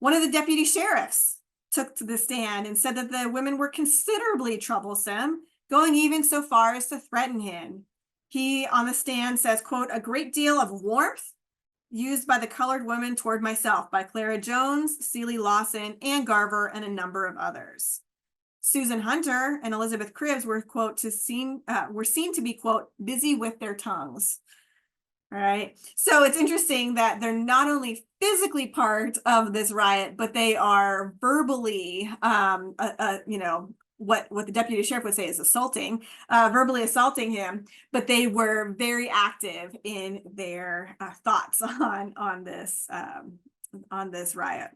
One of the deputy sheriffs took to the stand and said that the women were considerably troublesome, going even so far as to threaten him. He, on the stand, says, quote, a great deal of warmth used by the colored women toward myself, by Clara Jones, Celie Lawson, Ann Garver, and a number of others. Susan Hunter and Elizabeth Cribbs were, quote, seen to be, quote, busy with their tongues. All right. So it's interesting that they're not only physically part of this riot, but they are verbally, what the deputy sheriff would say is verbally assaulting him, but they were very active in their thoughts on this riot.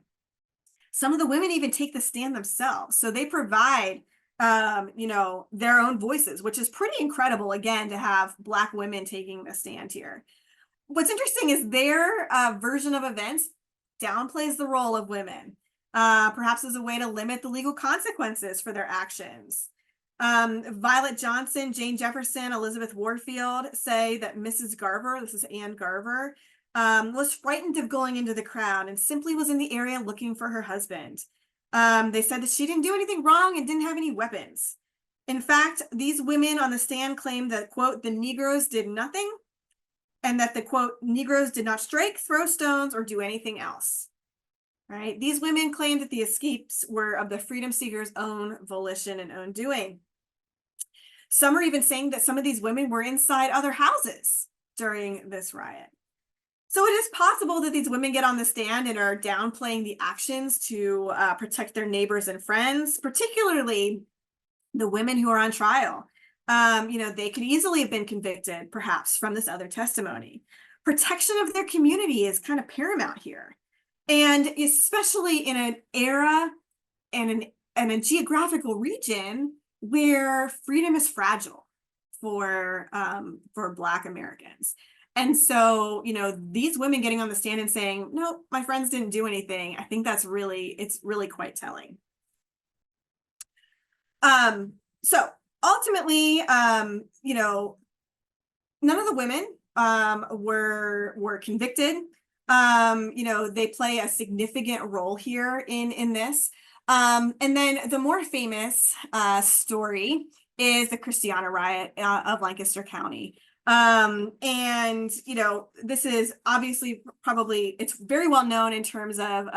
Some of the women even take the stand themselves. So they provide, their own voices, which is pretty incredible, again, to have Black women taking the stand here. What's interesting is their version of events downplays the role of women, perhaps as a way to limit the legal consequences for their actions. Violet Johnson, Jane Jefferson, Elizabeth Warfield say that Mrs. Garver, this is Ann Garver, was frightened of going into the crowd and simply was in the area looking for her husband. They said that she didn't do anything wrong and didn't have any weapons. In fact, these women on the stand claimed that, quote, the Negroes did nothing, and that the, quote, Negroes did not strike, throw stones, or do anything else. Right? These women claimed that the escapes were of the freedom seekers' own volition and own doing. Some are even saying that some of these women were inside other houses during this riot. So it is possible that these women get on the stand and are downplaying the actions to protect their neighbors and friends, particularly the women who are on trial. They could easily have been convicted, perhaps, from this other testimony. Protection of their community is kind of paramount here. And especially in an era and a geographical region where freedom is fragile for Black Americans. And so, these women getting on the stand and saying, no, my friends didn't do anything, I think it's really quite telling. So ultimately, none of the women were convicted. They play a significant role here in this. And then the more famous story is the Christiana riot of Lancaster County. This is obviously it's very well known in terms of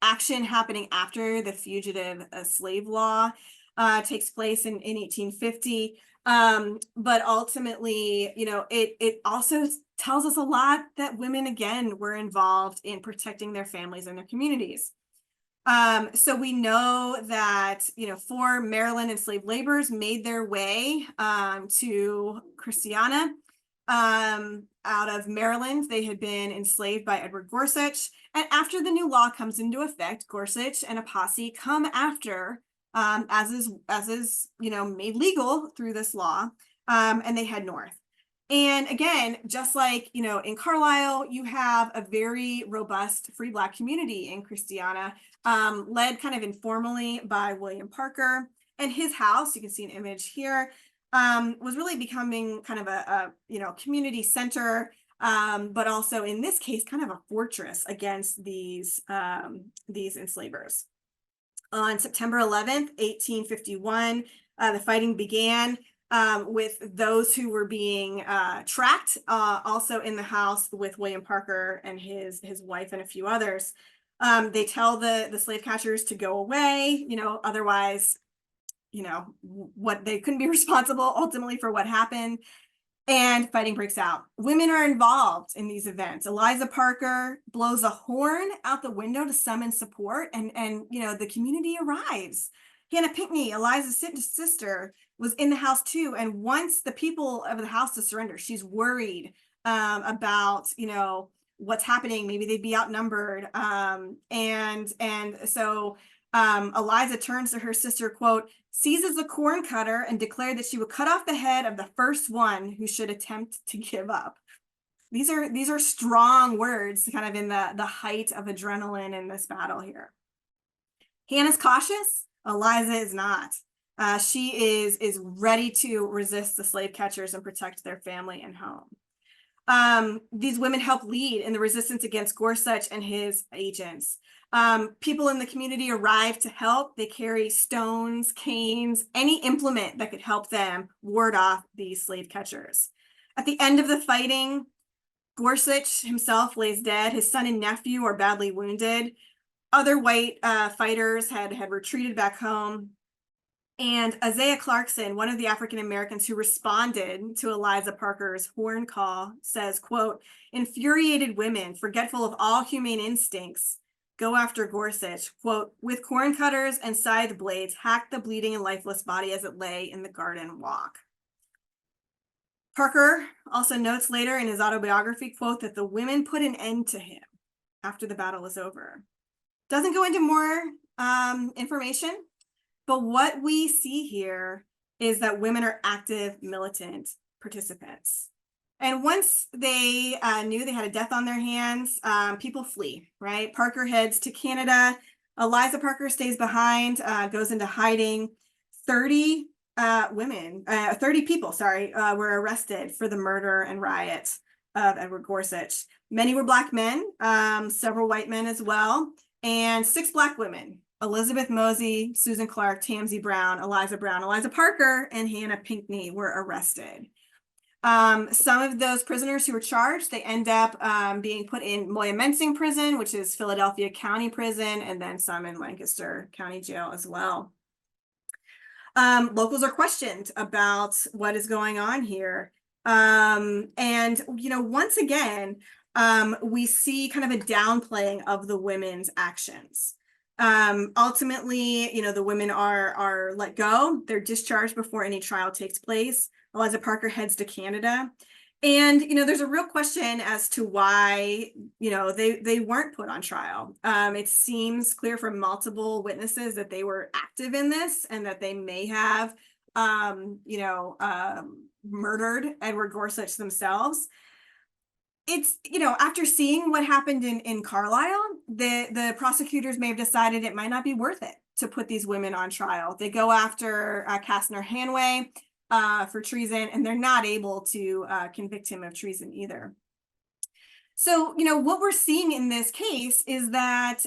action happening after the fugitive slave law. takes place in 1850. But ultimately, it also tells us a lot that women, again, were involved in protecting their families and their communities. So we know that, 4 Maryland enslaved laborers made their way to Christiana. Out of Maryland. They had been enslaved by Edward Gorsuch. And after the new law comes into effect, Gorsuch and a posse come after, as is made legal through this law, and they head north. And again, just like, in Carlisle, you have a very robust free Black community in Christiana, led kind of informally by William Parker. And his house, you can see an image here, was really becoming kind of a community center, but also in this case, kind of a fortress against these enslavers. On September 11th, 1851, the fighting began with those who were being tracked, also in the house with William Parker and his wife and a few others. They tell the slave catchers to go away, otherwise, what they couldn't be responsible ultimately for what happened, and fighting breaks out. Women are involved in these events. Eliza Parker blows a horn out the window to summon support, and the community arrives. Hannah Pinckney, Eliza's sister, was in the house too, and wants the people of the house to surrender. She's worried about what's happening. Maybe they'd be outnumbered, and so Eliza turns to her sister, quote, seizes a corn cutter and declared that she would cut off the head of the first one who should attempt to give up. These are strong words, kind of in the height of adrenaline in this battle here. Hannah's cautious. Eliza is not. She is ready to resist the slave catchers and protect their family and home. These women help lead in the resistance against Gorsuch and his agents. People in the community arrive to help. They carry stones, canes, any implement that could help them ward off these slave catchers. At the end of the fighting, Gorsuch himself lays dead. His son and nephew are badly wounded. Other white fighters had retreated back home. And Isaiah Clarkson, one of the African Americans who responded to Eliza Parker's horn call, says, quote, infuriated women, forgetful of all humane instincts, go after Gorsuch, quote, with corn cutters and scythe blades, hack the bleeding and lifeless body as it lay in the garden walk. Parker also notes later in his autobiography, quote, that the women put an end to him after the battle was over. Doesn't go into more information, but what we see here is that women are active, militant participants. And once they knew they had a death on their hands, people flee, right? Parker heads to Canada. Eliza Parker stays behind, goes into hiding. 30 people, were arrested for the murder and riot of Edward Gorsuch. Many were Black men, several white men as well, and 6 Black women: Elizabeth Mosey, Susan Clark, Tamsie Brown, Eliza Parker, and Hannah Pinckney were arrested. Some of those prisoners who were charged, they end up being put in Moyamensing Prison, which is Philadelphia County Prison, and then some in Lancaster County Jail as well. Locals are questioned about what is going on here. And, once again, we see kind of a downplaying of the women's actions. Ultimately, the women are let go. They're discharged before any trial takes place. Eliza Parker heads to Canada. And, there's a real question as to why, they weren't put on trial. It seems clear from multiple witnesses that they were active in this and that they may have, murdered Edward Gorsuch themselves. It's, after seeing what happened in Carlisle, the prosecutors may have decided it might not be worth it to put these women on trial. They go after Kastner Hanway for treason, and they're not able to convict him of treason either. So, what we're seeing in this case is that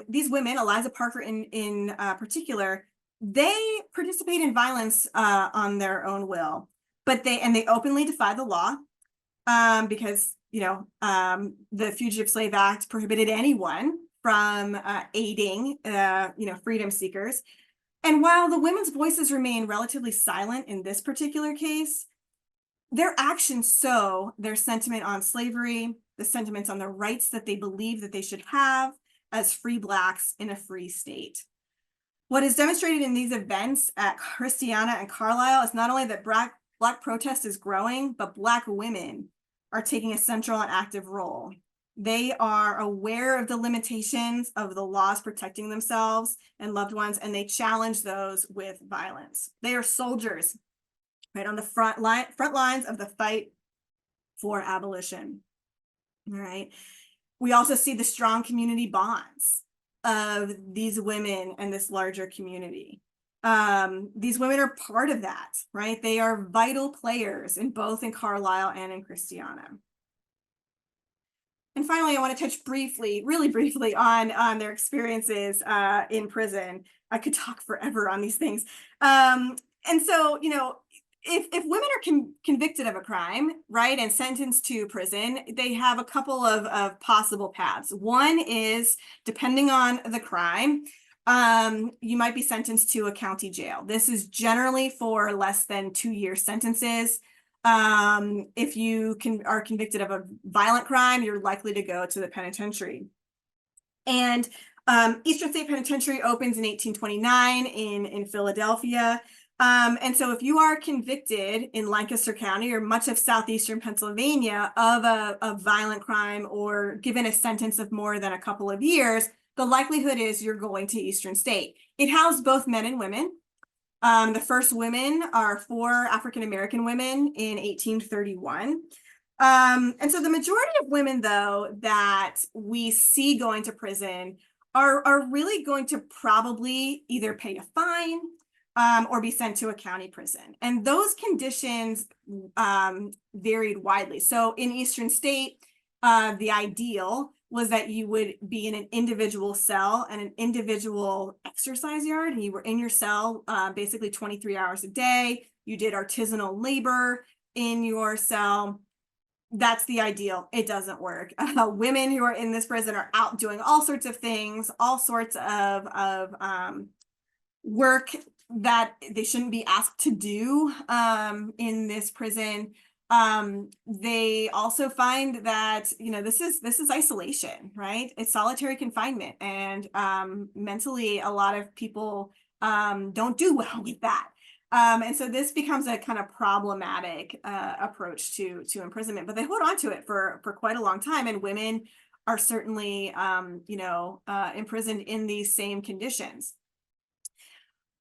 these women, Eliza Parker in particular, they participate in violence on their own will, but they openly defy the law because the Fugitive Slave Act prohibited anyone from aiding freedom seekers. And while the women's voices remain relatively silent in this particular case, their actions show their sentiment on slavery, the sentiments on the rights that they believe that they should have as free Blacks in a free state. What is demonstrated in these events at Christiana and Carlisle is not only that Black protest is growing, but Black women are taking a central and active role. They are aware of the limitations of the laws protecting themselves and loved ones, and they challenge those with violence. They are soldiers, right, on the front lines of the fight for abolition. All right. We also see the strong community bonds of these women and this larger community. These women are part of that, right? They are vital players in both in Carlisle and in Christiana. And finally, I want to touch briefly, really briefly, on their experiences in prison. I could talk forever on these things. And so, you know, if women are convicted of a crime, right, and sentenced to prison, they have a couple of possible paths. One is, depending on the crime, you might be sentenced to a county jail. This is generally for less than 2-year sentences. If you are convicted of a violent crime, you're likely to go to the penitentiary. And Eastern State Penitentiary opens in 1829 in Philadelphia. And so if you are convicted in Lancaster County or much of southeastern Pennsylvania of a violent crime or given a sentence of more than a couple of years, the likelihood is you're going to Eastern State. It housed both men and women. The first women are 4 African-American women in 1831. And so the majority of women, though, that we see going to prison are really going to probably either pay a fine or be sent to a county prison. And those conditions varied widely. So in Eastern State, the ideal was that you would be in an individual cell and an individual exercise yard, and you were in your cell basically 23 hours a day. You did artisanal labor in your cell. That's the ideal. It doesn't work. Women who are in this prison are out doing all sorts of things, all sorts of work that they shouldn't be asked to do in this prison. They also find that, you know, this is isolation, right? It's solitary confinement, and mentally a lot of people don't do well with that. And so this becomes a kind of problematic approach to imprisonment, but they hold on to it for quite a long time. And women are certainly, imprisoned in these same conditions.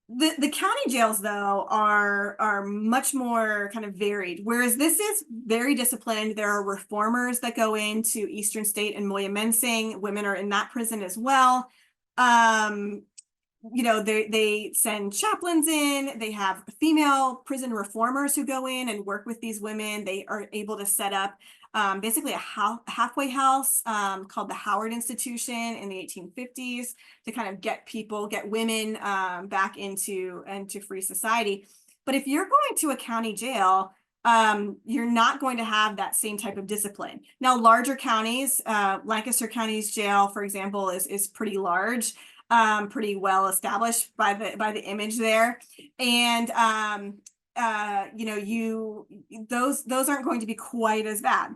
The county jails, though, are much more kind of varied. Whereas this is very disciplined. There are reformers that go into Eastern State and Moyamensing. Women are in that prison as well. They send chaplains in. They have female prison reformers who go in and work with these women. They are able to set up basically a halfway house called the Howard Institution in the 1850s to kind of get women back into free society. But if you're going to a county jail, you're not going to have that same type of discipline. Now, larger counties, Lancaster County's jail, for example, is pretty large, pretty well established by the image there, and those aren't going to be quite as bad.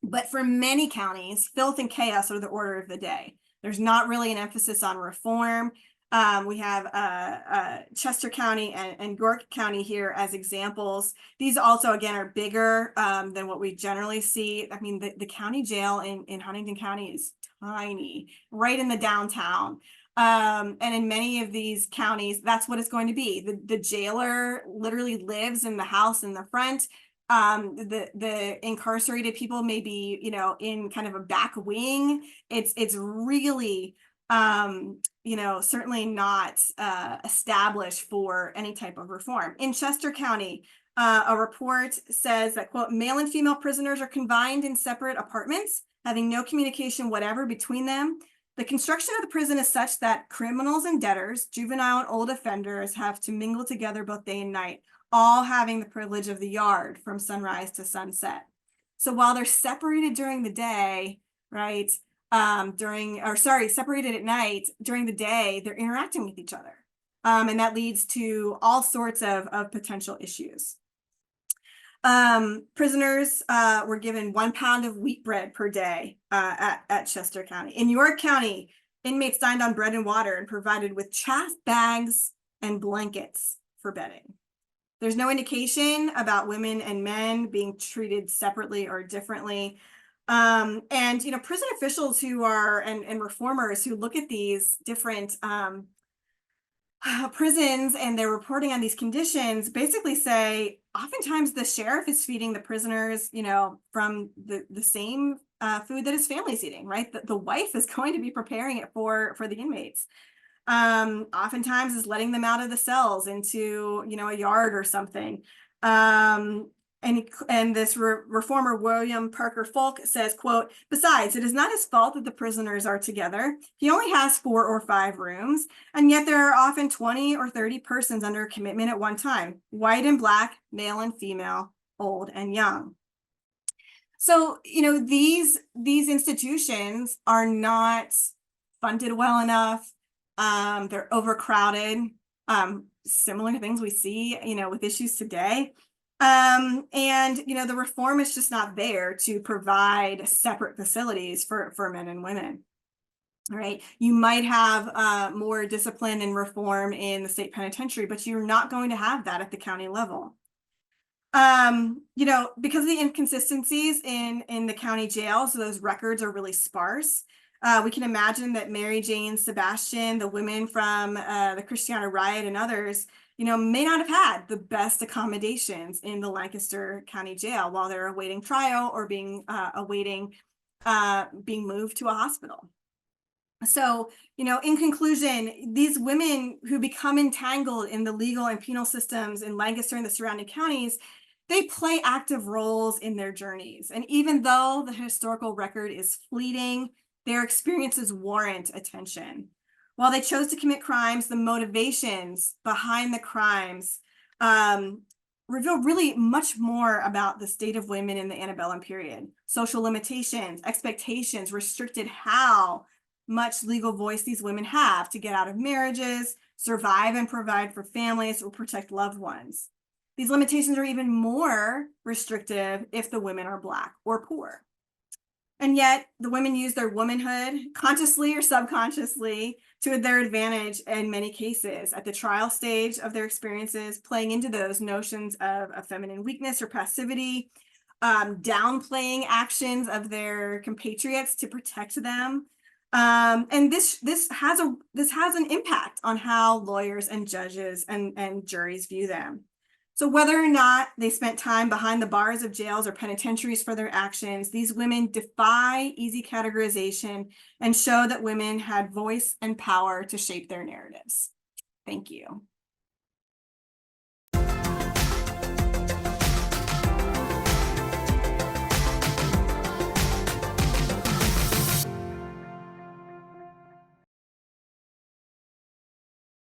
But for many counties, filth and chaos are the order of the day. There's not really an emphasis on reform. We have Chester County and York County here as examples. These also, again, are bigger than what we generally see. I mean, the county jail in Huntington County is tiny, right in the downtown. And in many of these counties, that's what it's going to be. The jailer literally lives in the house in the front. The incarcerated people may be, in kind of a back wing. It's really, certainly not established for any type of reform. In Chester County, a report says that, quote, male and female prisoners are confined in separate apartments, having no communication whatever between them. The construction of the prison is such that criminals and debtors, juvenile and old offenders, have to mingle together both day and night, all having the privilege of the yard from sunrise to sunset. So while they're separated during the day, right, separated at night, during the day, they're interacting with each other. And that leads to all sorts of potential issues. Prisoners were given 1 pound of wheat bread per day at Chester County. In York County, inmates dined on bread and water and provided with chaff bags and blankets for bedding. There's no indication about women and men being treated separately or differently. And, you know, prison officials who are, and reformers who look at these different prisons and they're reporting on these conditions basically say oftentimes the sheriff is feeding the prisoners, you know, from the same food that his family's eating, right? The wife is going to be preparing it for the inmates. Oftentimes is letting them out of the cells into, you know, a yard or something. And this reformer William Parker Folk says, quote, "Besides, it is not his fault that the prisoners are together. He only has 4 or 5 rooms, and yet there are often 20 or 30 persons under a commitment at one time, white and black, male and female, old and young." So, you know, these institutions are not funded well enough. They're overcrowded, similar to things we see, you know, with issues today. And, you know, the reform is just not there to provide separate facilities for men and women. All right. You might have more discipline and reform in the state penitentiary, but you're not going to have that at the county level. You know, because of the inconsistencies in the county jails, so those records are really sparse. We can imagine that Mary Jane, Sebastian, the women from the Christiana riot and others, you know, may not have had the best accommodations in the Lancaster County Jail while they're awaiting trial or being being moved to a hospital. So, you know, in conclusion, these women who become entangled in the legal and penal systems in Lancaster and the surrounding counties, they play active roles in their journeys. And even though the historical record is fleeting, their experiences warrant attention. While they chose to commit crimes, the motivations behind the crimes reveal really much more about the state of women in the antebellum period. Social limitations, expectations restricted how much legal voice these women have to get out of marriages, survive and provide for families, or protect loved ones. These limitations are even more restrictive if the women are Black or poor. And yet the women use their womanhood, consciously or subconsciously, to their advantage in many cases at the trial stage of their experiences, playing into those notions of feminine weakness or passivity, downplaying actions of their compatriots to protect them. And this has an impact on how lawyers and judges and juries view them. So whether or not they spent time behind the bars of jails or penitentiaries for their actions, these women defy easy categorization and show that women had voice and power to shape their narratives. Thank you.